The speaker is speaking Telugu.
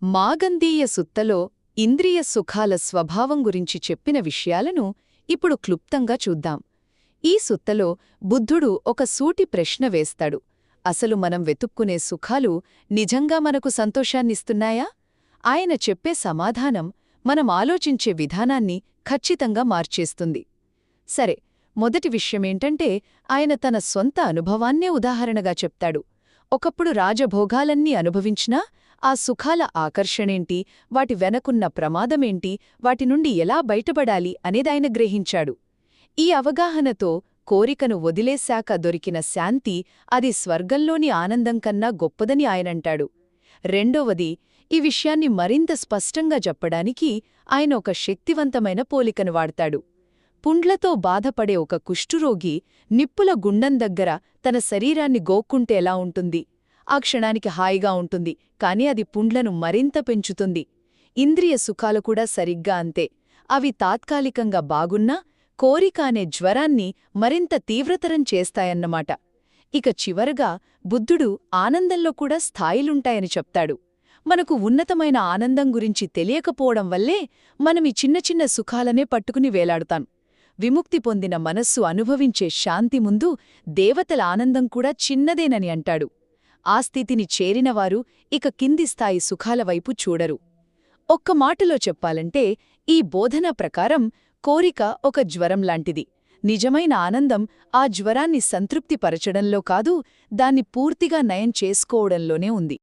మాగంధీయ సుత్తలో ఇంద్రియ సుఖాల స్వభావం గురించి చెప్పిన విషయాలను ఇప్పుడు క్లుప్తంగా చూద్దాం. ఈ సుత్తలో బుద్ధుడు ఒక సూటి ప్రశ్న వేస్తాడు. అసలు మనం వెతుక్కునే సుఖాలు నిజంగా మనకు సంతోషాన్నిస్తున్నాయా? ఆయన చెప్పే సమాధానం మనం ఆలోచించే విధానాన్ని ఖచ్చితంగా మార్చేస్తుంది. సరే, మొదటి విషయమేంటంటే ఆయన తన సొంత అనుభవాన్నే ఉదాహరణగా చెప్తాడు. ఒకప్పుడు రాజభోగాలన్నీ అనుభవించినా ఆ సుఖాల ఆకర్షణేంటి, వాటి వెనకున్న ప్రమాదమేంటి, వాటి నుండి ఎలా బయటపడాలి అనేదాయన గ్రహించాడు. ఈ అవగాహనతో కోరికను వదిలేశాక దొరికిన శాంతి అది స్వర్గంలోని ఆనందం కన్నా గొప్పదని ఆయనంటాడు. రెండవది, ఈ విషయాన్ని మరింత స్పష్టంగా చెప్పడానికి ఆయన ఒక శక్తివంతమైన పోలికను వాడతాడు. పుండ్లతో బాధపడే ఒక కుష్ఠురోగి నిప్పుల గుండం దగ్గర తన శరీరాన్ని గోక్కుంటే ఎలా ఉంటుంది? ఆ క్షణానికి హాయిగా ఉంటుంది, కాని అది పుండ్లను మరింత పెంచుతుంది. ఇంద్రియ సుఖాలు కూడా సరిగ్గా అంతే. అవి తాత్కాలికంగా బాగున్నా కోరిక అనే జ్వరాన్ని మరింత తీవ్రతరం చేస్తాయన్నమాట. ఇక చివరగా బుద్ధుడు ఆనందంలో కూడా స్థాయిలుంటాయని చెప్తాడు. మనకు ఉన్నతమైన ఆనందం గురించి తెలియకపోవడం వల్లే మనమీ చిన్న చిన్న సుఖాలనే పట్టుకుని వేలాడుతాం. విముక్తి పొందిన మనస్సు అనుభవించే శాంతి ముందు దేవతల ఆనందం కూడా చిన్నదేనని అంటాడు. ఆ స్థితిని చేరినవారు ఇక కింది స్థాయి సుఖాల వైపు చూడరు. ఒక్క మాటలో చెప్పాలంటే ఈ బోధన ప్రకారం కోరిక ఒక జ్వరం లాంటిది. నిజమైన ఆనందం ఆ జ్వరాన్ని సంతృప్తిపరచడంలో కాదు, దాన్ని పూర్తిగా నయం చేసుకోవడంలోనే ఉంది.